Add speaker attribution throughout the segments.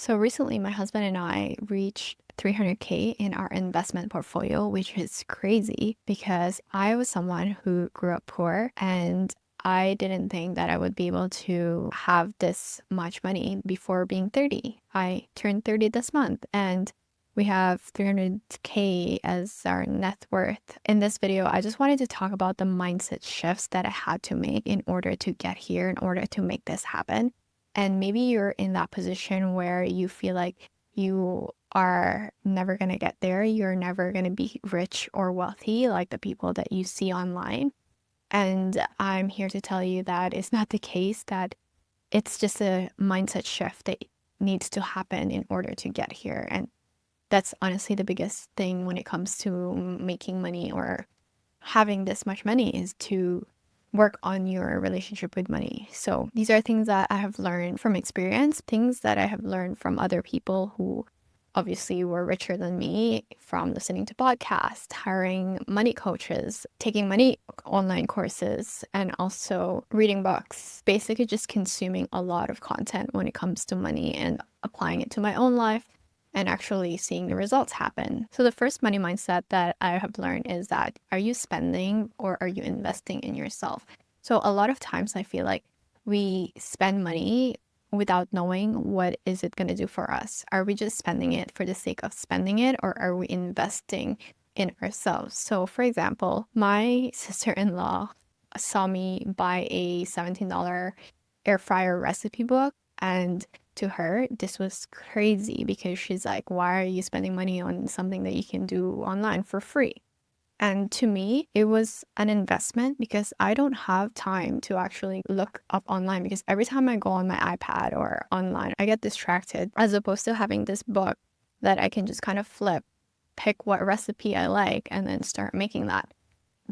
Speaker 1: So recently, my husband and I reached 300K in our investment portfolio, which is crazy because I was someone who grew up poor and I didn't think that I would be able to have this much money before being 30. I turned 30 this month and we have 300K as our net worth. In this video, I just wanted to talk about the mindset shifts that I had to make in order to get here, in order to make this happen. And maybe you're in that position where you feel like you are never going to get there. You're never going to be rich or wealthy like the people that you see online. And I'm here to tell you that it's not the case, that it's just a mindset shift that needs to happen in order to get here. And that's honestly the biggest thing when it comes to making money or having this much money, is to work on your relationship with money. So these are things that I have learned from experience, things that I have learned from other people who obviously were richer than me, from listening to podcasts, hiring money coaches, taking money online courses, and also reading books. Basically just consuming a lot of content when it comes to money and applying it to my own life and actually seeing the results happen. So the first money mindset that I have learned is that, are you spending or are you investing in yourself? So a lot of times I feel like we spend money without knowing what is it going to do for us. Are we just spending it for the sake of spending it, or are we investing in ourselves? So for example, my sister-in-law saw me buy a $17 air fryer recipe book, and to her, this was crazy because she's like, why are you spending money on something that you can do online for free? And to me, it was an investment because I don't have time to actually look up online, because every time I go on my iPad or online, I get distracted, as opposed to having this book that I can just kind of flip, pick what recipe I like, and then start making that.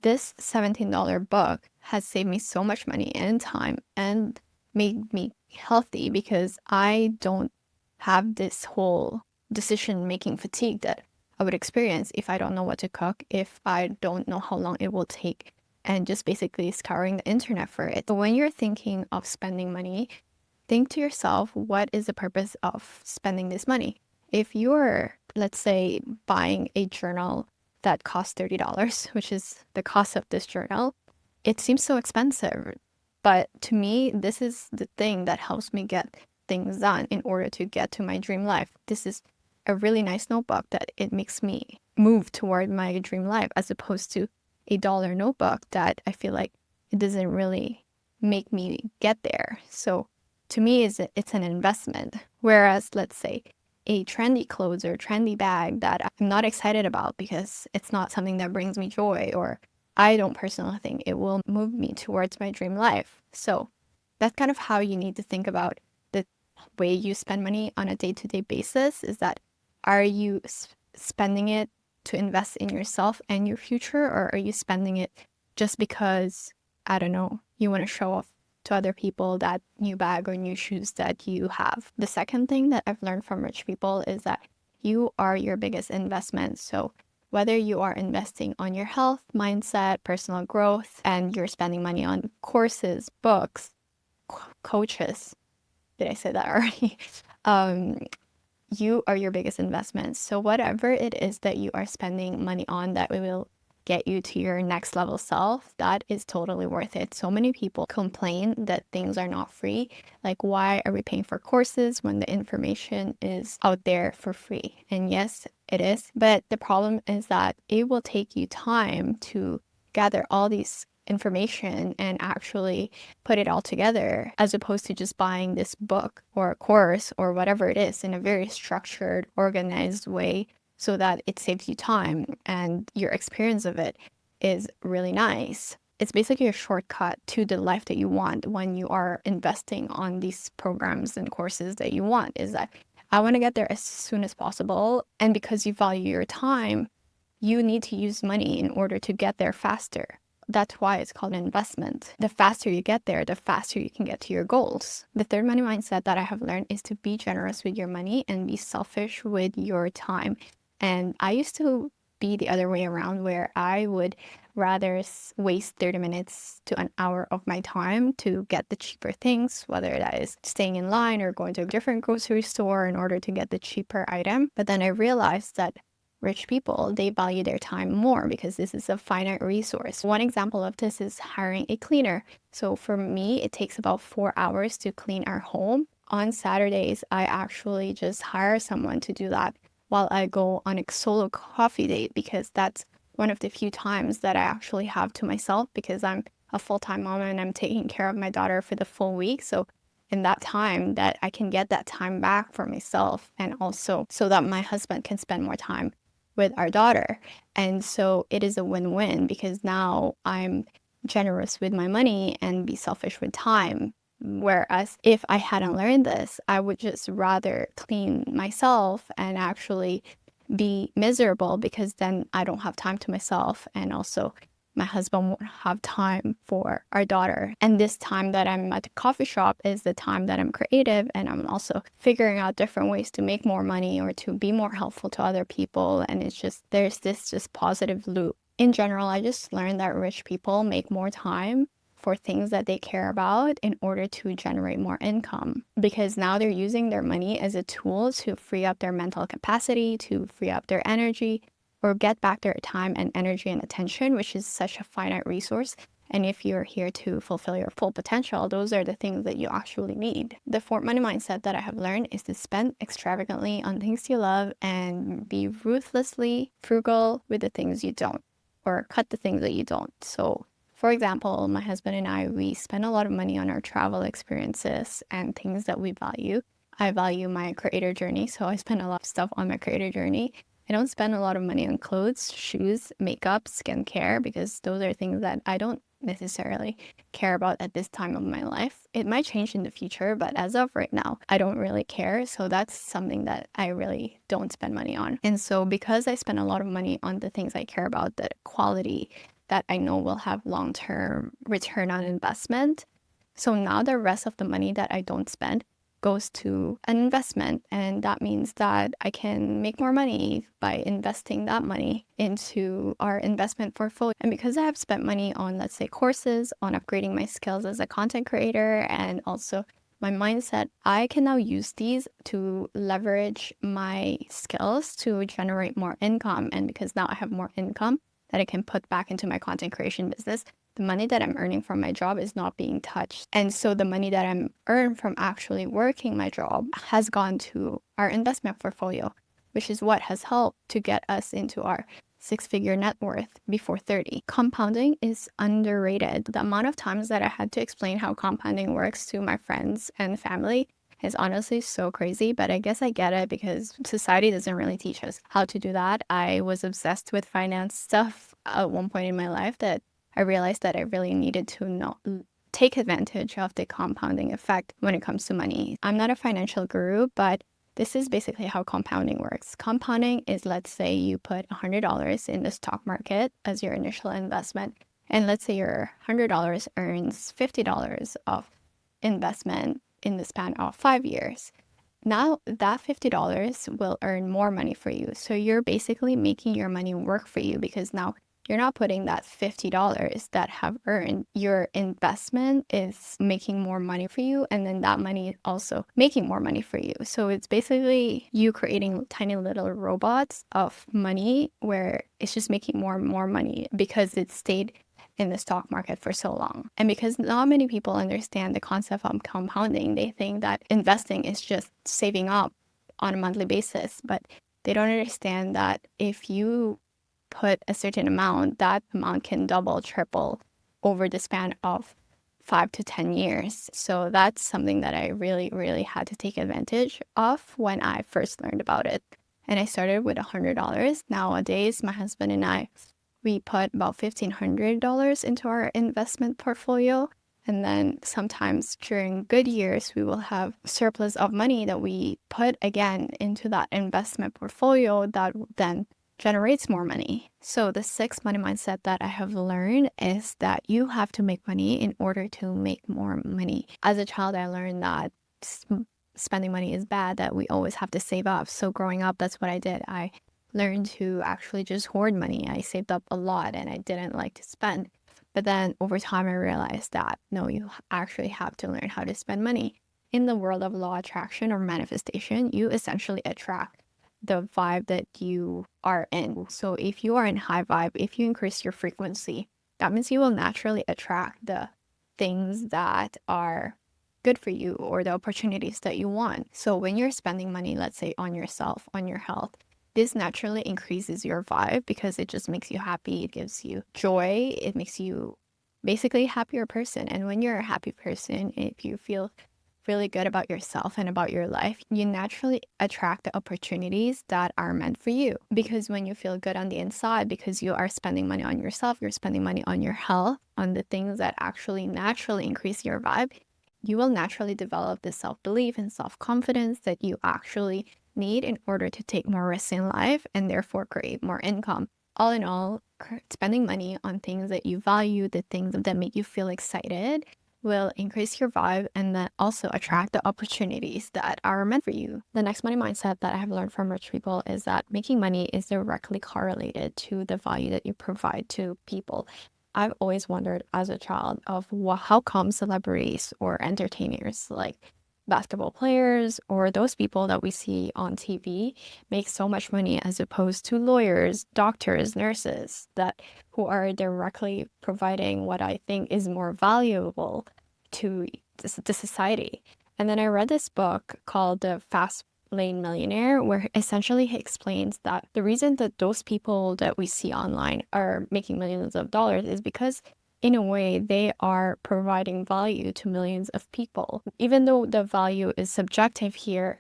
Speaker 1: This $17 book has saved me so much money and time and made me healthy, because I don't have this whole decision-making fatigue that I would experience if I don't know what to cook, if I don't know how long it will take, and just basically scouring the internet for it. But when you're thinking of spending money, think to yourself, what is the purpose of spending this money? If you're, let's say, buying a journal that costs $30, which is the cost of this journal, it seems so expensive. But to me, this is the thing that helps me get things done in order to get to my dream life. This is a really nice notebook that it makes me move toward my dream life, as opposed to a dollar notebook that I feel like it doesn't really make me get there. So to me, it's an investment. Whereas, let's say, a trendy clothes or trendy bag that I'm not excited about because it's not something that brings me joy, or I don't personally think it will move me towards my dream life. So that's kind of how you need to think about the way you spend money on a day-to-day basis, is that, are you spending it to invest in yourself and your future, or are you spending it just because, I don't know, you want to show off to other people that new bag or new shoes that you have? The second thing that I've learned from rich people is that you are your biggest investment. So whether you are investing on your health, mindset, personal growth, and you're spending money on courses, books, coaches, did I say that already? You are your biggest investment. So whatever it is that you are spending money on that will get you to your next level self, that is totally worth it. So many people complain that things are not free. Like, why are we paying for courses when the information is out there for free? And yes, it is. But the problem is that it will take you time to gather all these information and actually put it all together, as opposed to just buying this book or a course or whatever it is in a very structured, organized way, so that it saves you time and your experience of it is really nice. It's basically a shortcut to the life that you want when you are investing on these programs and courses that you want, is that I want to get there as soon as possible. And because you value your time, you need to use money in order to get there faster. That's why it's called an investment. The faster you get there, the faster you can get to your goals. The third money mindset that I have learned is to be generous with your money and be selfish with your time. And I used to be the other way around, where I would rather waste 30 minutes to an hour of my time to get the cheaper things, whether that is staying in line or going to a different grocery store in order to get the cheaper item. But then I realized that rich people, they value their time more because this is a finite resource. One example of this is hiring a cleaner. So for me, it takes about 4 hours to clean our home. On Saturdays, I actually just hire someone to do that while I go on a solo coffee date, because that's one of the few times that I actually have to myself, because I'm a full-time mom and I'm taking care of my daughter for the full week. So in that time that I can get that time back for myself, and also so that my husband can spend more time with our daughter. And so it is a win-win, because now I'm generous with my money and be selfish with time. Whereas if I hadn't learned this, I would just rather clean myself and actually be miserable, because then I don't have time to myself, and also my husband won't have time for our daughter. And this time that I'm at the coffee shop is the time that I'm creative, and I'm also figuring out different ways to make more money or to be more helpful to other people. And it's just, there's this just positive loop. In general, I just learned that rich people make more time for things that they care about in order to generate more income, because now they're using their money as a tool to free up their mental capacity, to free up their energy, or get back their time and energy and attention, which is such a finite resource. And if you're here to fulfill your full potential, those are the things that you actually need. The fourth money mindset that I have learned is to spend extravagantly on things you love and be ruthlessly frugal with the things you don't, or cut the things that you don't. So for example, my husband and I, we spend a lot of money on our travel experiences and things that we value. I value my creator journey, so I spend a lot of stuff on my creator journey. I don't spend a lot of money on clothes, shoes, makeup, skincare, because those are things that I don't necessarily care about at this time of my life. It might change in the future, but as of right now, I don't really care. So that's something that I really don't spend money on. And so because I spend a lot of money on the things I care about, the quality that I know will have long-term return on investment, so now the rest of the money that I don't spend goes to an investment, and that means that I can make more money by investing that money into our investment portfolio. And because I have spent money on, let's say, courses, on upgrading my skills as a content creator, and also my mindset, I can now use these to leverage my skills to generate more income. And because now I have more income that I can put back into my content creation business, the money that I'm earning from my job is not being touched. And so the money that I'm earned from actually working my job has gone to our investment portfolio, which is what has helped to get us into our 6-figure net worth before 30. Compounding is underrated. The amount of times that I had to explain how compounding works to my friends and family is honestly so crazy, but I guess I get it because society doesn't really teach us how to do that. I was obsessed with finance stuff at one point in my life that I realized that I really needed to take advantage of the compounding effect when it comes to money. I'm not a financial guru, but this is basically how compounding works. Compounding is, let's say you put $100 in the stock market as your initial investment, and let's say your $100 earns $50 of investment in the span of 5 years. Now that $50 will earn more money for you. So you're basically making your money work for you, because now you're not putting that $50 that have earned. Your investment is making more money for you, and then that money is also making more money for you. So it's basically you creating tiny little robots of money where it's just making more and more money because it stayed in the stock market for so long. And because not many people understand the concept of compounding, they think that investing is just saving up on a monthly basis, but they don't understand that if you put a certain amount, that amount can double, triple over the span of 5 to 10 years. So that's something that I really, really had to take advantage of when I first learned about it. And I started with $100. Nowadays, my husband and I, we put about $1,500 into our investment portfolio. And then sometimes during good years, we will have surplus of money that we put again into that investment portfolio that then generates more money. So the sixth money mindset that I have learned is that you have to make money in order to make more money. As a child, I learned that spending money is bad, that we always have to save up. So growing up, that's what I did. I learned to actually just hoard money. I saved up a lot and I didn't like to spend. But then over time, I realized that no, you actually have to learn how to spend money. In the world of law attraction or manifestation, you essentially attract the vibe that you are in. So if you are in high vibe, if you increase your frequency, that means you will naturally attract the things that are good for you or the opportunities that you want. So when you're spending money, let's say on yourself, on your health, this naturally increases your vibe because it just makes you happy. It gives you joy. It makes you basically a happier person. And when you're a happy person, if you feel really good about yourself and about your life, you naturally attract the opportunities that are meant for you. Because when you feel good on the inside, because you are spending money on yourself, you're spending money on your health, on the things that actually naturally increase your vibe, you will naturally develop the self belief and self confidence that you actually need in order to take more risks in life and therefore create more income. All in all, spending money on things that you value, the things that make you feel excited, will increase your vibe and then also attract the opportunities that are meant for you. The next money mindset that I have learned from rich people is that making money is directly correlated to the value that you provide to people. I've always wondered as a child of how come celebrities or entertainers like basketball players or those people that we see on TV make so much money as opposed to lawyers, doctors, nurses that who are directly providing what I think is more valuable to the society. And then I read this book called The Fast Lane Millionaire, where essentially he explains that the reason that those people that we see online are making millions of dollars is because in a way, they are providing value to millions of people. Even though the value is subjective here,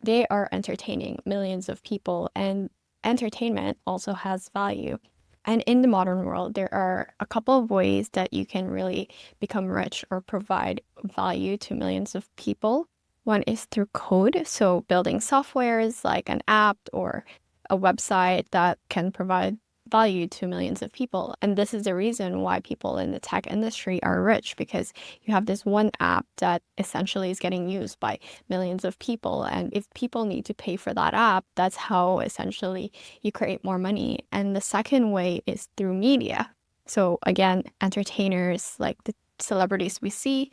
Speaker 1: they are entertaining millions of people, and entertainment also has value. And in the modern world, there are a couple of ways that you can really become rich or provide value to millions of people. One is through code, so building softwares like an app or a website that can provide value to millions of people. And this is the reason why people in the tech industry are rich, because you have this one app that essentially is getting used by millions of people. And if people need to pay for that app, that's how essentially you create more money. And the second way is through media. So again, entertainers like the celebrities we see,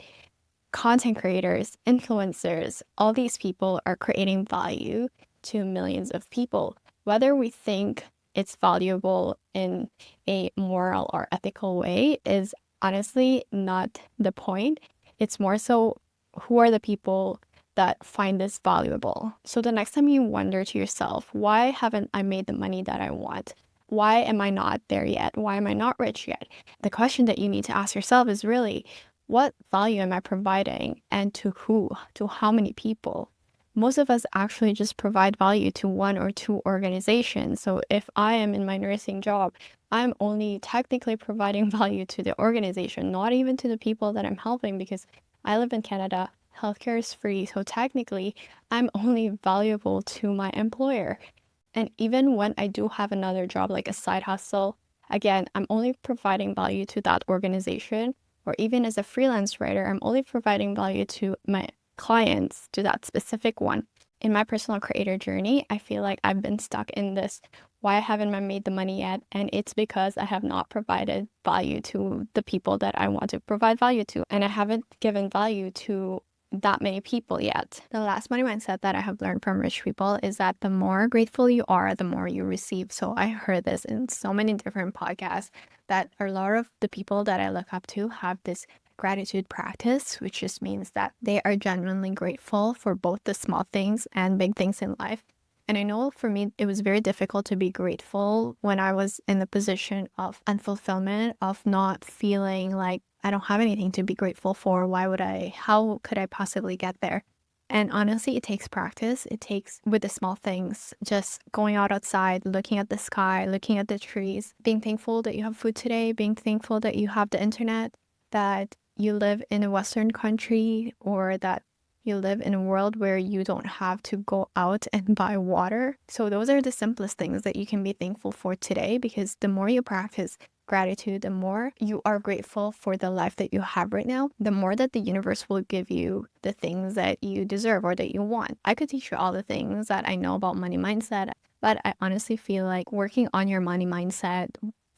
Speaker 1: content creators, influencers, all these people are creating value to millions of people. Whether we think it's valuable in a moral or ethical way is honestly not the point. It's more so who are the people that find this valuable. So the next time you wonder to yourself, why haven't I made the money that I want? Why am I not there yet? Why am I not rich yet? The question that you need to ask yourself is really, what value am I providing and to who? To how many people? Most of us actually just provide value to one or two organizations. So if I am in my nursing job, I'm only technically providing value to the organization, not even to the people that I'm helping, because I live in Canada. Healthcare is free. So technically, I'm only valuable to my employer. And even when I do have another job, like a side hustle, again, I'm only providing value to that organization. Or even as a freelance writer, I'm only providing value to my clients, to that specific one. In my personal creator journey, I feel like I've been stuck in this, why haven't I made the money yet? And it's because I have not provided value to the people that I want to provide value to. And I haven't given value to that many people yet. The last money mindset that I have learned from rich people is that the more grateful you are, the more you receive. So I heard this in so many different podcasts that a lot of the people that I look up to have this gratitude practice, which just means that they are genuinely grateful for both the small things and big things in life. And I know for me, it was very difficult to be grateful when I was in the position of unfulfillment, of not feeling like I don't have anything to be grateful for. How could I possibly get there? And honestly, it takes practice. It takes, with the small things, just going outside, looking at the sky, looking at the trees, being thankful that you have food today, being thankful that you have the internet, that you live in a Western country, or that you live in a world where you don't have to go out and buy water. So those are the simplest things that you can be thankful for today, because the more you practice gratitude, the more you are grateful for the life that you have right now, the more that the universe will give you the things that you deserve or that you want. I could teach you all the things that I know about money mindset, But I honestly feel like working on your money mindset,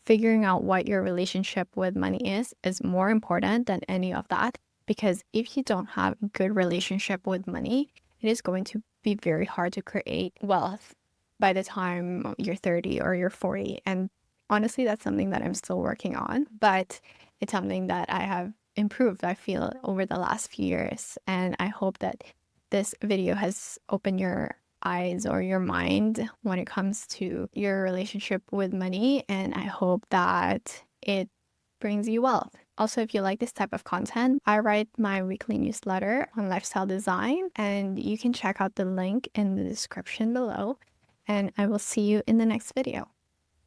Speaker 1: figuring out what your relationship with money is more important than any of that. Because if you don't have a good relationship with money, it is going to be very hard to create wealth by the time you're 30 or you're 40. And honestly, that's something that I'm still working on, but it's something that I have improved, I feel, over the last few years. And I hope that this video has opened your eyes or your mind when it comes to your relationship with money. And I hope that it brings you wealth. Also, if you like this type of content, I write my weekly newsletter on lifestyle design, and you can check out the link in the description below. And I will see you in the next video.